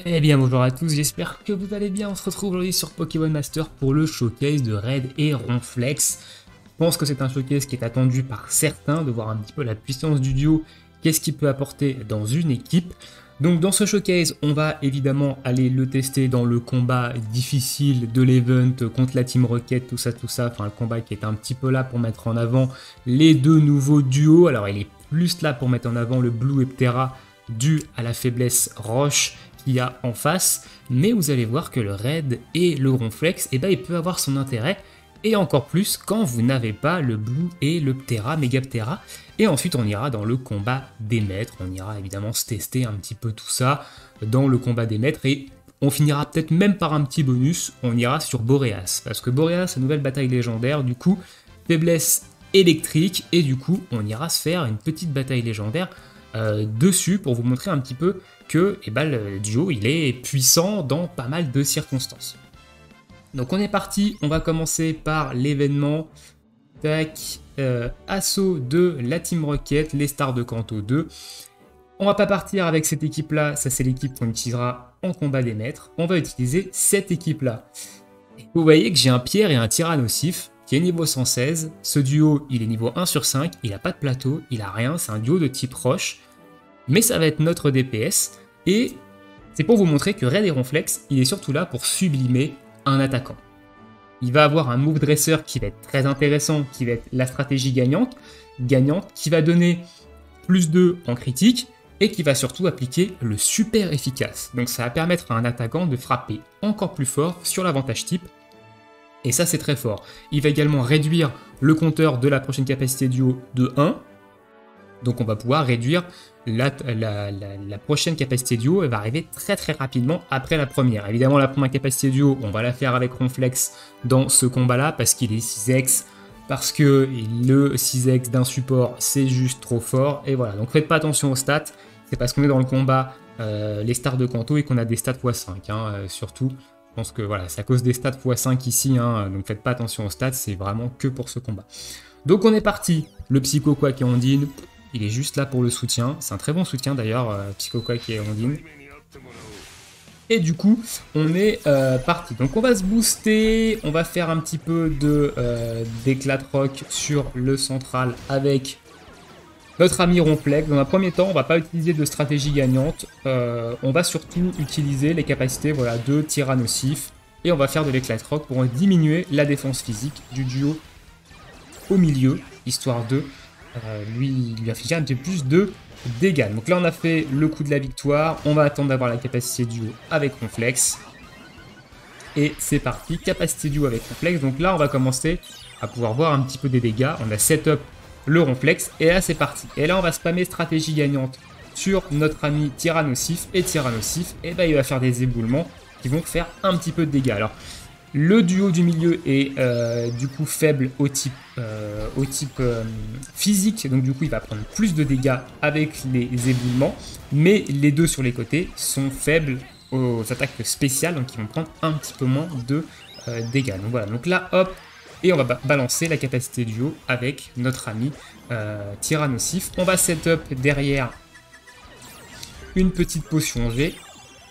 Eh bien bonjour à tous, j'espère que vous allez bien. On se retrouve aujourd'hui sur Pokémon Master pour le showcase de Red et Ronflex. Je pense que c'est un showcase qui est attendu par certains, de voir un petit peu la puissance du duo, qu'est-ce qu'il peut apporter dans une équipe. Donc dans ce showcase, on va évidemment aller le tester dans le combat difficile de l'event contre la Team Rocket, tout ça, enfin le combat qui est un petit peu là pour mettre en avant les deux nouveaux duos. Alors il est plus là pour mettre en avant le Blue Heptera dû à la faiblesse Roche qu'il y a en face, mais vous allez voir que le Red et le Ronflex, eh ben, il peut avoir son intérêt, et encore plus quand vous n'avez pas le Blue et le Ptera, Megaptera. Et ensuite on ira dans le combat des maîtres, on ira évidemment se tester un petit peu tout ça dans le combat des maîtres, et on finira peut-être même par un petit bonus, on ira sur Boreas, parce que Boreas, la nouvelle bataille légendaire, du coup, faiblesse électrique, et du coup on ira se faire une petite bataille légendaire dessus pour vous montrer un petit peu que le duo il est puissant dans pas mal de circonstances. Donc on est parti, on va commencer par l'événement. Tac, assaut de la Team Rocket, les stars de Kanto 2. On va pas partir avec cette équipe là, ça c'est l'équipe qu'on utilisera en combat des maîtres. On va utiliser cette équipe là. Vous voyez que j'ai un Pierre et un Tyrannosif qui est niveau 116. Ce duo, il est niveau 1 sur 5, il n'a pas de plateau, il a rien, c'est un duo de type roche. Mais ça va être notre DPS, et c'est pour vous montrer que Red et Ronflex, il est surtout là pour sublimer un attaquant. Il va avoir un move dresser qui va être très intéressant, qui va être la stratégie gagnante, qui va donner plus 2 en critique, et qui va surtout appliquer le super efficace. Donc ça va permettre à un attaquant de frapper encore plus fort sur l'avantage type, et ça c'est très fort. Il va également réduire le compteur de la prochaine capacité duo de 1, donc on va pouvoir réduire la prochaine capacité duo, elle va arriver très très rapidement après la première. Évidemment la première capacité duo, on va la faire avec Ronflex dans ce combat là, parce qu'il est 6x, parce que le 6x d'un support c'est juste trop fort, et voilà. Donc faites pas attention aux stats, c'est parce qu'on est dans le combat les stars de Kanto et qu'on a des stats x5, surtout. Je pense que voilà, c'est à cause des stats x5 ici, donc faites pas attention aux stats, c'est vraiment que pour ce combat. Donc on est parti, le Psycho Quack et Ondine, il est juste là pour le soutien, c'est un très bon soutien d'ailleurs, Psycho Quack et Ondine. Et du coup, on est parti. Donc on va se booster, on va faire un petit peu d'éclat de rock sur le central avec notre ami Ronflex. Dans un premier temps, on va pas utiliser de stratégie gagnante, on va surtout utiliser les capacités de Tyrannosif, et on va faire de l'éclat de rock pour diminuer la défense physique du duo au milieu, histoire de lui infliger un petit peu plus de dégâts. Donc là on a fait le coup de la victoire, on va attendre d'avoir la capacité duo avec Ronflex, et c'est parti, capacité duo avec Ronflex. Donc là on va commencer à pouvoir voir un petit peu des dégâts, on a setup le Ronflex, et là c'est parti, et là on va spammer stratégie gagnante sur notre ami Tyrannosif, et Tyrannosif, et il va faire des éboulements qui vont faire un petit peu de dégâts. Alors le duo du milieu est du coup faible au type physique, donc du coup il va prendre plus de dégâts avec les éboulements, mais les deux sur les côtés sont faibles aux attaques spéciales, donc ils vont prendre un petit peu moins de dégâts. Donc voilà, donc là hop, et on va balancer la capacité duo avec notre ami Tyrannosif. On va setup derrière une petite potion G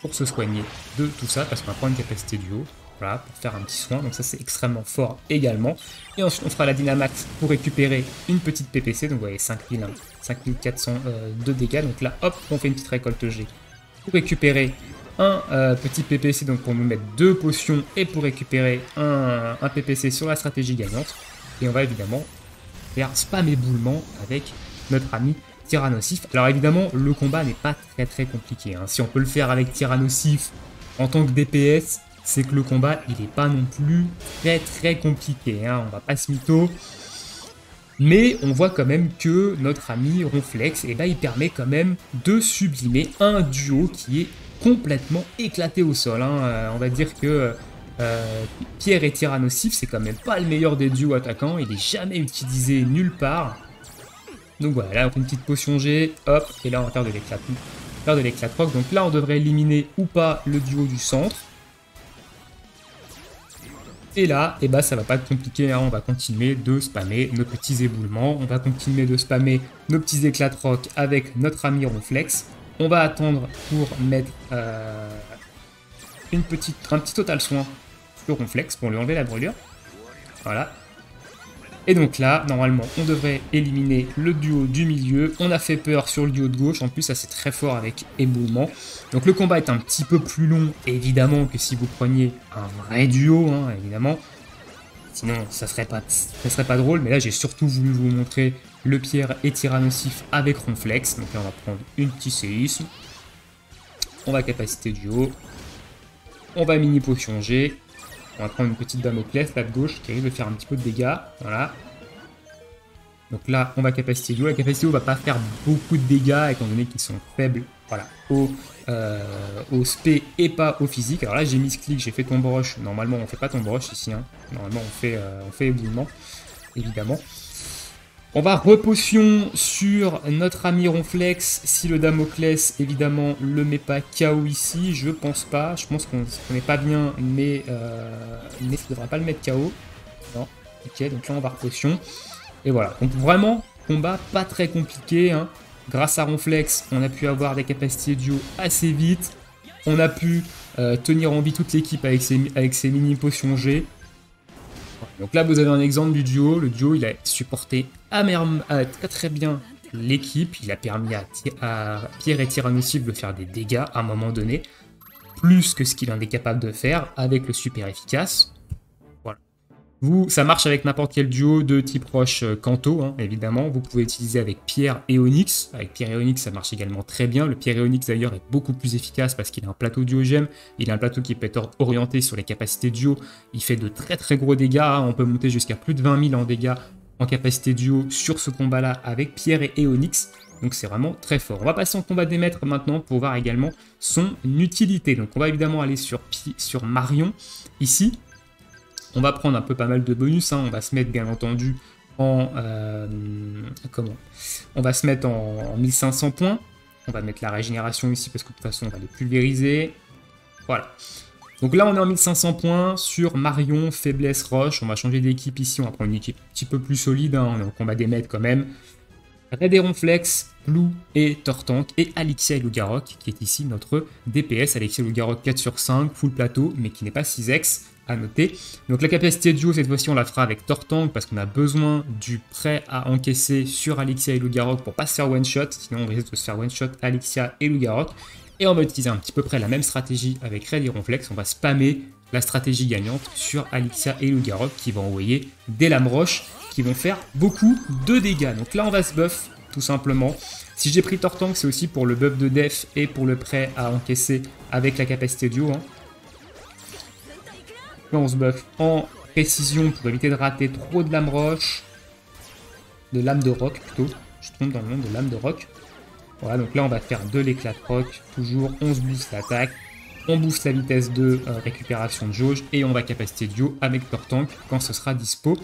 pour se soigner de tout ça, parce qu'on va prendre une capacité duo. Voilà, pour faire un petit soin, donc ça c'est extrêmement fort également. Et ensuite on fera la Dynamax pour récupérer une petite PPC, donc vous voyez 5400 de dégâts. Donc là hop, on fait une petite récolte G pour récupérer un petit PPC, donc pour nous mettre 2 potions, et pour récupérer un PPC sur la stratégie gagnante. Et on va évidemment faire spam éboulement avec notre ami Tyrannosif. Alors évidemment le combat n'est pas très compliqué, si on peut le faire avec Tyrannosif en tant que DPS, c'est que le combat, il n'est pas non plus très compliqué, on va pas se mytho. Mais on voit quand même que notre ami Ronflex, il permet quand même de sublimer un duo qui est complètement éclaté au sol. On va dire que Pierre et Tyrannosif, c'est quand même pas le meilleur des duos attaquants, il est jamais utilisé nulle part. Donc voilà, là on fait une petite potion G, hop, et là on va faire de l'éclat rock. Donc là on devrait éliminer ou pas le duo du centre. Et là, ça va pas être compliqué, on va continuer de spammer nos petits éboulements, on va continuer de spammer nos petits éclats de rock avec notre ami Ronflex. On va attendre pour mettre un petit total soin sur Ronflex pour lui enlever la brûlure. Voilà. Et donc là, normalement, on devrait éliminer le duo du milieu. On a fait peur sur le duo de gauche. En plus, ça c'est très fort avec éboulement. Donc le combat est un petit peu plus long, évidemment, que si vous preniez un vrai duo, hein, évidemment. Sinon, ça serait pas drôle. Mais là, j'ai surtout voulu vous montrer le Pierre et Tyrannosif avec Ronflex. Donc là, on va prendre une petite séisme. On va capacité duo. On va mini potion G. On va prendre une petite Damoclès, là de gauche, qui arrive de faire un petit peu de dégâts. Voilà. Donc là, on va capacité duo. La capacité duo va pas faire beaucoup de dégâts, étant donné qu'ils sont faibles, voilà, au spé et pas au physique. Alors là, j'ai mis ce clic, j'ai fait tombe roche. Normalement, on fait pas tombe roche ici. Hein. Normalement, on fait éboulement, évidemment. On va repotion sur notre ami Ronflex. Si le Damoclès, évidemment, le met pas KO ici, je pense pas. Je pense qu'on n'est pas bien, mais ça ne devrait pas le mettre KO. Non. Ok, donc là, on va repotion. Et voilà. Donc vraiment, combat pas très compliqué. Hein. Grâce à Ronflex, on a pu avoir des capacités duo assez vite. On a pu tenir en vie toute l'équipe avec ses mini potions G. Donc là, vous avez un exemple du duo. Le duo, il a supporté très bien l'équipe. Il a permis à Pierre et Tyrannosif de faire des dégâts à un moment donné, plus que ce qu'il en est capable de faire avec le super efficace. Voilà. Ça marche avec n'importe quel duo de type roche Kanto, hein, évidemment. Vous pouvez utiliser avec Pierre et Onyx. Avec Pierre et Onyx, ça marche également très bien. Le Pierre et Onyx, d'ailleurs, est beaucoup plus efficace parce qu'il a un plateau duo gemme. Il a un plateau qui peut être orienté sur les capacités duo. Il fait de très très gros dégâts. Hein. On peut monter jusqu'à plus de 20 000 en dégâts en capacité duo sur ce combat-là avec Pierre et Onyx. Donc c'est vraiment très fort. On va passer en combat des maîtres maintenant pour voir également son utilité. Donc on va évidemment aller sur Marion ici. On va prendre un peu pas mal de bonus. Hein. On va se mettre bien entendu on va se mettre en 1500 points. On va mettre la régénération ici parce que de toute façon on va les pulvériser. Voilà. Donc là, on est en 1500 points sur Marion, faiblesse roche. On va changer d'équipe ici. On va prendre une équipe un petit peu plus solide. Hein. On est en combat des maîtres quand même. Red et Ronflex, Blue et Tortank. Et Alixia et Lugarok, qui est ici notre DPS. Alixia et Lugarok 4 sur 5, full plateau, mais qui n'est pas 6x, à noter. Donc la capacité duo, cette fois-ci, on la fera avec Tortank, parce qu'on a besoin du prêt à encaisser sur Alixia et Lugarok pour pas se faire one-shot. Sinon, on risque de se faire one-shot Alixia et Lugarok. Et on va utiliser un petit peu près la même stratégie avec Red et Ronflex. On va spammer la stratégie gagnante sur Alixia et Lugarok qui vont envoyer des lames roches qui vont faire beaucoup de dégâts. Donc là, on va se buff tout simplement. Si j'ai pris Tortank, c'est aussi pour le buff de def et pour le prêt à encaisser avec la capacité duo. Hein. Là, on se buff en précision pour éviter de rater trop de lames roches. De lames de roc plutôt. Je trompe dans le nom de lames de roc. Voilà, donc là on va faire de l'éclat de roc, toujours on se booste l'attaque, on booste la vitesse de récupération de jauge et on va capacité duo avec Tortank quand ce sera dispo.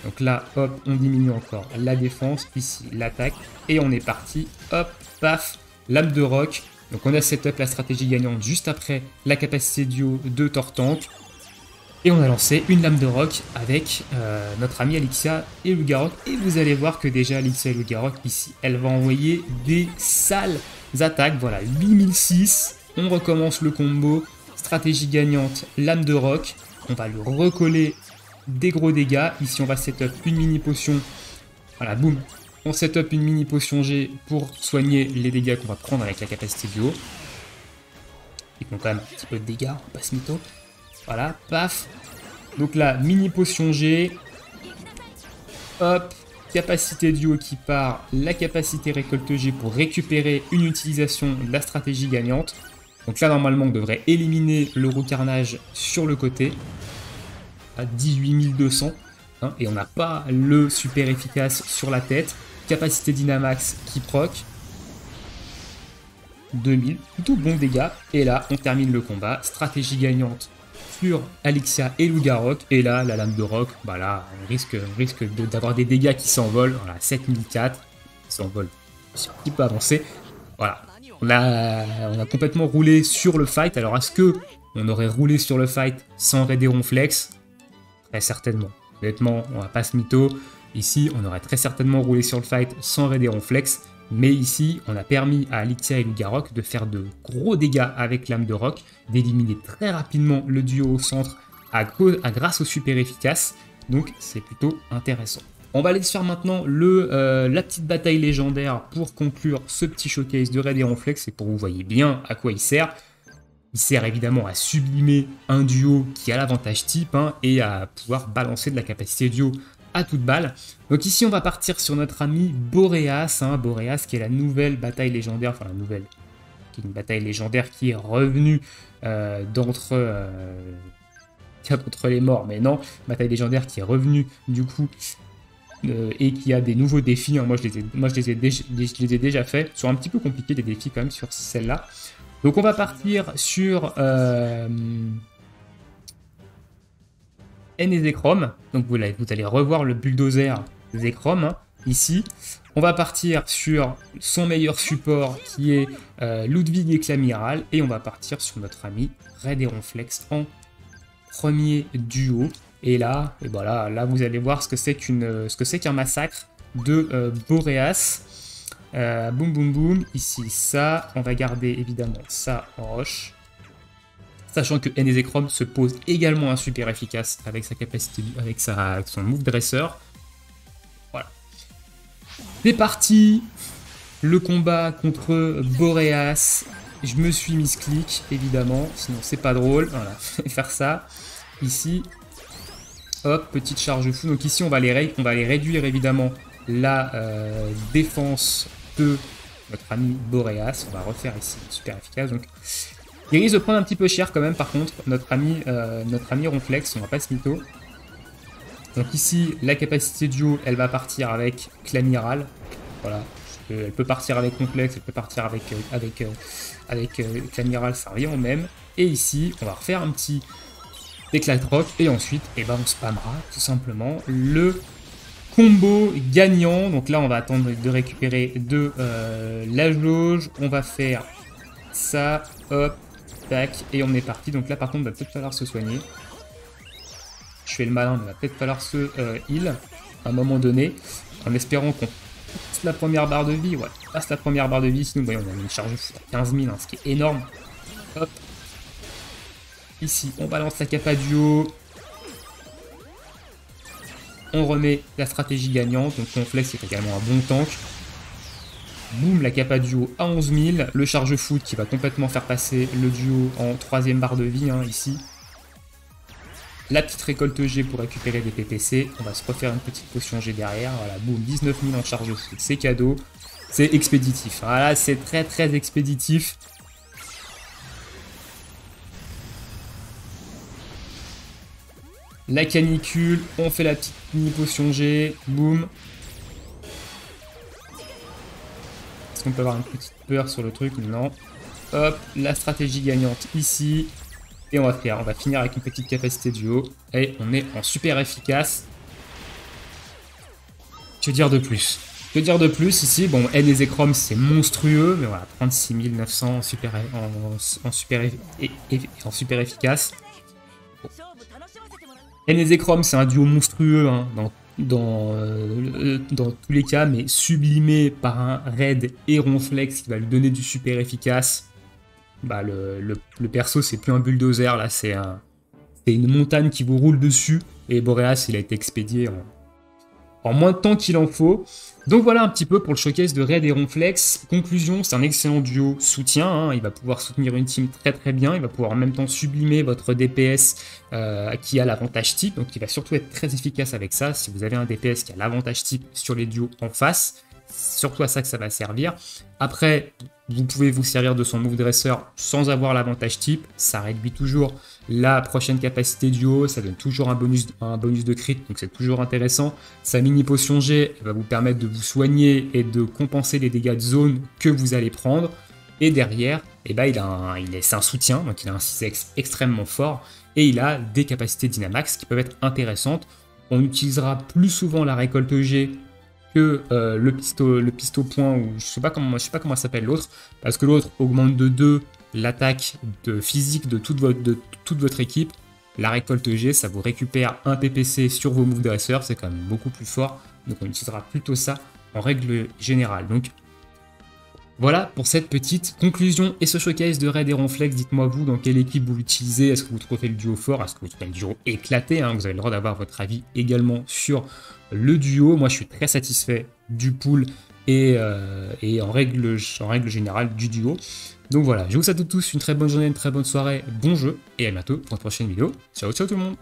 Donc là, hop, on diminue encore la défense, ici l'attaque et on est parti, hop, paf, lame de roc. Donc on a setup la stratégie gagnante juste après la capacité duo de Tortank. Et on a lancé une lame de roc avec notre ami Alixia et Lugarok. Et vous allez voir que déjà Alixia et Lugarok ici, elle va envoyer des sales attaques. Voilà, 8006. On recommence le combo. Stratégie gagnante, lame de roc. On va lui recoller des gros dégâts. Ici, on va setup une mini potion. Voilà, boum. On setup une mini potion G pour soigner les dégâts qu'on va prendre avec la capacité duo. Ils font quand même un petit peu de dégâts, on passe mytho. Voilà, paf. Donc là, mini potion G. Hop, capacité duo qui part. La capacité récolte G pour récupérer une utilisation de la stratégie gagnante. Donc là, normalement, on devrait éliminer le roux carnage sur le côté. À 18 200. Hein, et on n'a pas le super efficace sur la tête. Capacité Dynamax qui proc. 2000. Plutôt bon dégâts. Et là, on termine le combat. Stratégie gagnante sur Alixia et Lugarok. Et là, la lame de roc, bah là, on risque d'avoir des dégâts qui s'envolent. Voilà, 7004 qui s'envolent. C'est un petit peu avancé. Voilà. On a complètement roulé sur le fight. Alors, est-ce que on aurait roulé sur le fight sans Red et Ronflex? Très certainement. Honnêtement, on va pas se mytho. Ici, on aurait très certainement roulé sur le fight sans Red et Ronflex. Mais ici, on a permis à Alixia et Lugarok de faire de gros dégâts avec l'âme de roc, d'éliminer très rapidement le duo au centre grâce au super efficace. Donc c'est plutôt intéressant. On va aller se faire maintenant la petite bataille légendaire pour conclure ce petit showcase de Raid et Ronflex et pour que vous voyez bien à quoi il sert. Il sert évidemment à sublimer un duo qui a l'avantage type et à pouvoir balancer de la capacité duo à toute balle. Donc ici on va partir sur notre ami Boreas, Boreas qui est la nouvelle bataille légendaire, enfin la nouvelle, qui est une bataille légendaire qui est revenue d'entre les morts, mais non, bataille légendaire qui est revenue du coup et qui a des nouveaux défis. Moi je les ai déjà fait, sont un petit peu compliqués les défis quand même sur celle-là. Donc on va partir sur Zekrom. Donc vous allez revoir le bulldozer Zekrom ici. On va partir sur son meilleur support qui est Ludwig Éclamiral. Et on va partir sur notre ami Raid et Ronflex en premier duo. Et là, là vous allez voir ce que c'est qu'un massacre de Boreas. Boum boum boum, ici ça, on va garder évidemment ça en roche. Sachant que Zekrom se pose également un super efficace avec sa capacité, avec son move dresseur. Voilà. C'est parti. Le combat contre Boreas. Je me suis mis ce clic, évidemment, sinon c'est pas drôle. Voilà, faire ça. Ici, hop, petite charge fou. Donc ici on va les réduire évidemment la défense de notre ami Boreas. On va refaire ici super efficace. Donc il risque de prendre un petit peu cher quand même par contre notre ami Ronflex, on va pas se mytho. Donc ici la capacité duo elle va partir avec Clamiral. Voilà, elle peut partir avec Ronflex, elle peut partir avec Clamiral, ça revient au même. Et ici on va refaire un petit éclat de roc et ensuite on spammera tout simplement le combo gagnant. Donc là on va attendre de récupérer de la jauge. On va faire ça, hop, tac, et on est parti. Donc là par contre il va peut-être falloir se soigner. Je fais le malin, mais il va peut-être falloir se heal à un moment donné, en espérant qu'on passe la première barre de vie. Ouais, passe la première barre de vie, sinon voyons, on a une charge à 15 000, ce qui est énorme. Hop. Ici on balance la capa duo. On remet la stratégie gagnante, donc Ronflex est également un bon tank. Boum, la capa duo à 11 000. Le charge foot qui va complètement faire passer le duo en troisième barre de vie, ici. La petite récolte G pour récupérer des PPC. On va se refaire une petite potion G derrière. Voilà, boum, 19 000 en charge foot, c'est cadeau. C'est expéditif. Voilà, c'est très très expéditif. La canicule, on fait la petite mini potion G, boum. Est-ce qu'on peut avoir une petite peur sur le truc? Non. Hop, la stratégie gagnante ici. Et on va finir avec une petite capacité duo. Et on est en super efficace. Que dire de plus? Que dire de plus ici? Bon, Zekrom c'est monstrueux, mais voilà, 36 900 en super efficace. Zekrom c'est un duo monstrueux dans tous les cas, mais sublimé par un Raid et Ronflex qui va lui donner du super efficace. Le perso c'est plus un bulldozer, là c'est une montagne qui vous roule dessus, et Boreas il a été expédié en moins de temps qu'il en faut. Donc voilà un petit peu pour le showcase de Raid et Ronflex. Conclusion, c'est un excellent duo soutien, il va pouvoir soutenir une team très très bien, il va pouvoir en même temps sublimer votre DPS qui a l'avantage type, donc il va surtout être très efficace avec ça. Si vous avez un DPS qui a l'avantage type sur les duos en face, c'est surtout à ça que ça va servir. Après, vous pouvez vous servir de son move dresseur sans avoir l'avantage type, ça réduit toujours la prochaine capacité duo, ça donne toujours un bonus de crit, donc c'est toujours intéressant. Sa mini potion G va vous permettre de vous soigner et de compenser les dégâts de zone que vous allez prendre. Et derrière, c'est un soutien, donc il a un 6x extrêmement fort, et il a des capacités Dynamax qui peuvent être intéressantes. On utilisera plus souvent la récolte G que le pisto point, ou je sais pas comment ça s'appelle l'autre, parce que l'autre augmente de 2 l'attaque physique de toute votre équipe. La récolte G, ça vous récupère un PPC sur vos move dresseurs, c'est quand même beaucoup plus fort, donc on utilisera plutôt ça en règle générale. Donc Voilà pour cette petite conclusion et ce showcase de Red et Ronflex. Dites-moi vous dans quelle équipe vous l'utilisez, est-ce que vous trouvez le duo fort, est-ce que vous trouvez le duo éclaté, hein. Vous avez le droit d'avoir votre avis également sur le duo. Moi je suis très satisfait du pool et en règle générale du duo. Donc voilà, je vous souhaite à tous une très bonne journée, une très bonne soirée, bon jeu et à bientôt pour une prochaine vidéo. Ciao ciao tout le monde.